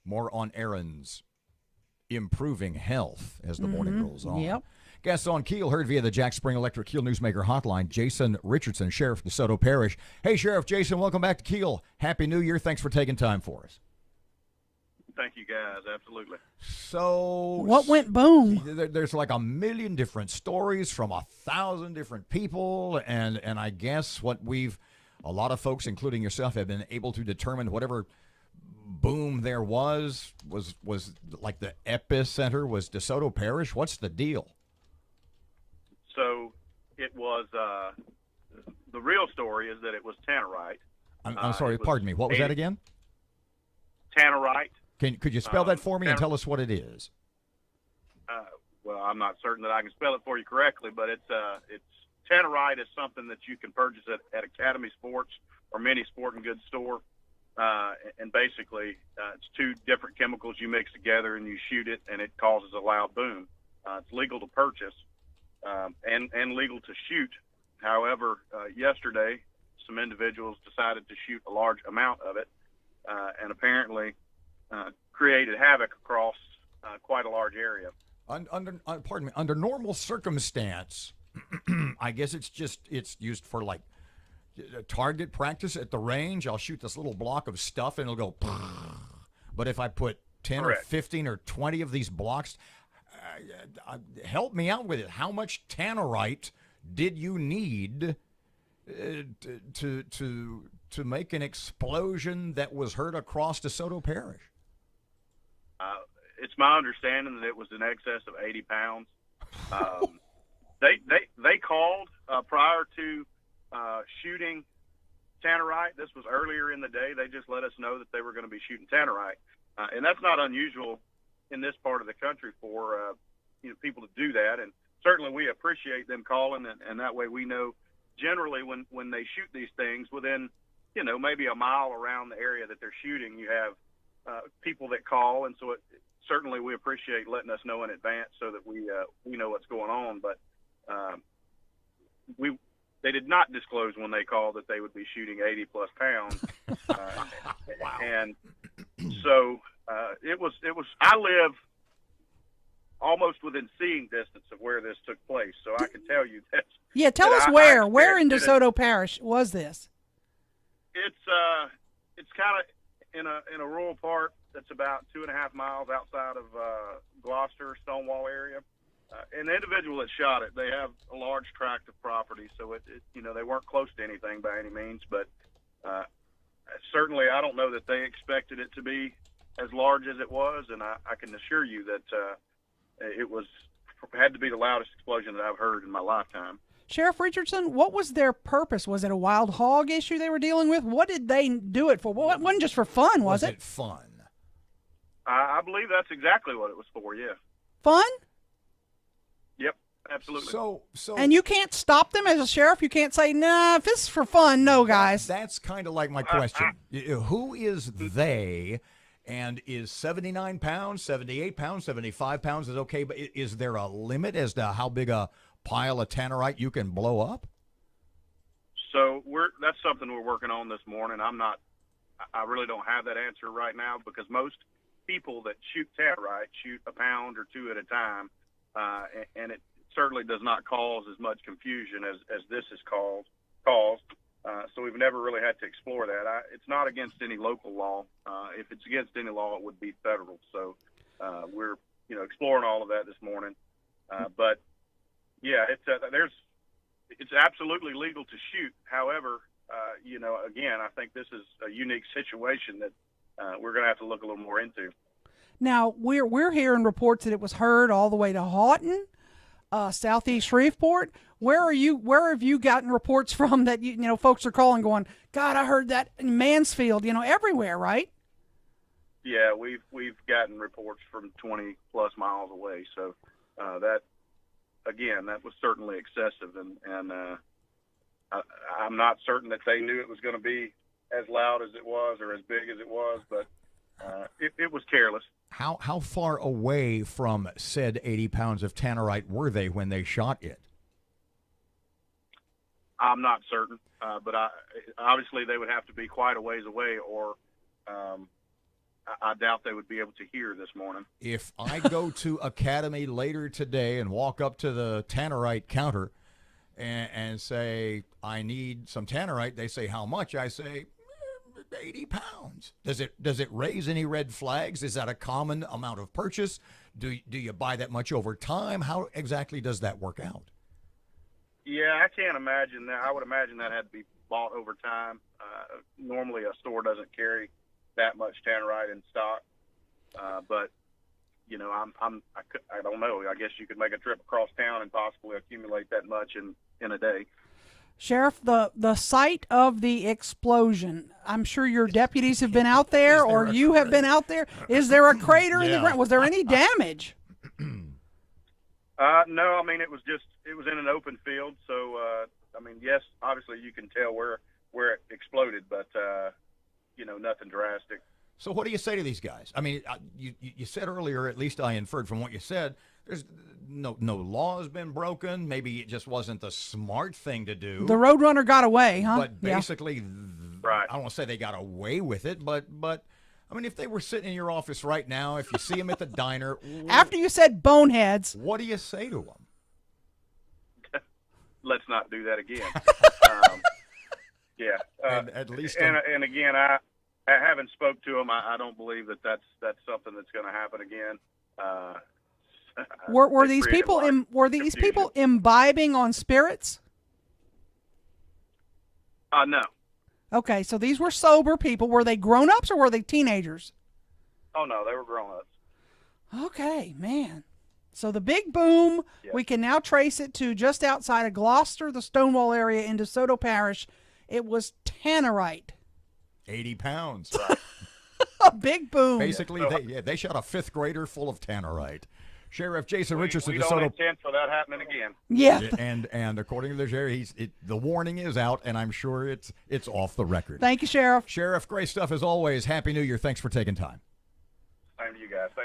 More on errands, improving health as the morning rolls on. Yep. Guests on Keel heard via the Jack Spring Electric Keel Newsmaker hotline, Jayson Richardson, Sheriff DeSoto Parish. Hey, Sheriff Jayson, welcome back to Keel. Happy New Year. Thanks for taking time for us. Thank you, guys. Absolutely. So, What went boom? there's like a million different stories from 1,000 different people, and I guess a lot of folks, including yourself, have been able to determine whatever boom there was like the epicenter was DeSoto Parish. What's the deal? So it was the real story is that it was tannerite. I'm sorry, pardon me. What was that again? Tannerite. Could you spell that for me and tell us what it is? Well, I'm not certain that I can spell it for you correctly, but it's tannerite is something that you can purchase at Academy Sports or many sporting goods store. And basically, it's two different chemicals you mix together and you shoot it, and it causes a loud boom. It's legal to purchase and legal to shoot. However, yesterday, some individuals decided to shoot a large amount of it, and apparently created havoc across quite a large area. Pardon me. Under normal circumstance, I guess it's used for like target practice at the range. I'll shoot this little block of stuff and it'll go. But if I put 10 Correct. or 15 or 20 of these blocks, help me out with it. How much tannerite did you need to make an explosion that was heard across DeSoto Parish? It's my understanding that it was in excess of 80 pounds. They called prior to shooting tannerite. This was earlier in the day. They just let us know that they were going to be shooting tannerite, and that's not unusual in this part of the country for people to do that. And certainly we appreciate them calling, and that way we know generally when they shoot these things within maybe a mile around the area that they're shooting, you have people that call, and so certainly we appreciate letting us know in advance so that we know what's going on. But they did not disclose when they called that they would be shooting 80 plus pounds. Wow. And so it was. I live almost within seeing distance of where this took place, so I can tell you that. Yeah, tell us where. Where in DeSoto Parish was this? It's kind of in a rural part that's about 2.5 miles outside of Gloucester, Stonewall area. And the individual that shot it, they have a large tract of property, so they weren't close to anything by any means. But certainly, I don't know that they expected it to be as large as it was, and I can assure you that it had to be the loudest explosion that I've heard in my lifetime. Sheriff Richardson, what was their purpose? Was it a wild hog issue they were dealing with? What did they do it for? Well, it wasn't just for fun, was it? Was it fun? I believe that's exactly what it was for, yeah. Fun? Yep, absolutely. So, And you can't stop them as a sheriff? You can't say, nah, if this is for fun, no, guys. That's kind of like my question. Who is they? And is 79 pounds, 78 pounds, 75 pounds is okay, but is there a limit as to how big a pile of tannerite you can blow up? So that's something we're working on this morning. I really don't have that answer right now because most people that shoot tannerite shoot a pound or two at a time, and it certainly does not cause as much confusion as this has caused. So we've never really had to explore that. It's not against any local law. If it's against any law, it would be federal. So we're exploring all of that this morning. But yeah, it's absolutely legal to shoot. However, again, I think this is a unique situation that we're going to have to look a little more into. Now, we're hearing reports that it was heard all the way to Houghton, southeast Shreveport. Where have you gotten reports from that folks are calling going, God, I heard that in Mansfield, everywhere, right? Yeah, we've gotten reports from 20 plus miles away. So that was certainly excessive, and I'm not certain that they knew it was going to be as loud as it was or as big as it was, but it was careless. How far away from said 80 pounds of tannerite were they when they shot it? I'm not certain, but obviously they would have to be quite a ways away, or I doubt they would be able to hear this morning. If I go to Academy later today and walk up to the tannerite counter and say, I need some tannerite, they say, how much? I say, 80 pounds. Does it raise any red flags? Is that a common amount of purchase? Do you buy that much over time? How exactly does that work out? Yeah, I can't imagine that. I would imagine that had to be bought over time. Normally, a store doesn't carry that much tannerite in stock, but you know, I don't know. I guess you could make a trip across town and possibly accumulate that much in a day. Sheriff, the site of the explosion, I'm sure your deputies have been out there, or you have been out there. Is there a crater in the ground? Was there any damage? No, I mean, it was in an open field. So, I mean, yes, obviously you can tell where it exploded, but, you know, nothing drastic. So what do you say to these guys? I mean, you said earlier, at least I inferred from what you said, there's no law has been broken. Maybe it just wasn't the smart thing to do. The Roadrunner got away, huh? But basically, Right. I don't want to say they got away with it, but I mean, if they were sitting in your office right now, if you see them at the diner. After you said boneheads. What do you say to them? Let's not do that again. Yeah. At least. And again, I haven't spoke to them. I don't believe that's something that's going to happen again. Were these people imbibing on spirits? No. Okay, so these were sober people. Were they grown-ups or were they teenagers? Oh no, they were grown-ups. Okay, man. So the big boom, we can now trace it to just outside of Gloucester, the Stonewall area in DeSoto Parish. It was tannerite. 80 pounds. A big boom. Basically, they shot a fifth grader full of tannerite. Sheriff Jayson Richardson, we DeSoto. don't intend for that happening again. Yeah. And according to the sheriff, the warning is out, and I'm sure it's off the record. Thank you, Sheriff. Sheriff, great stuff as always. Happy New Year. Thanks for taking time. Same to you guys.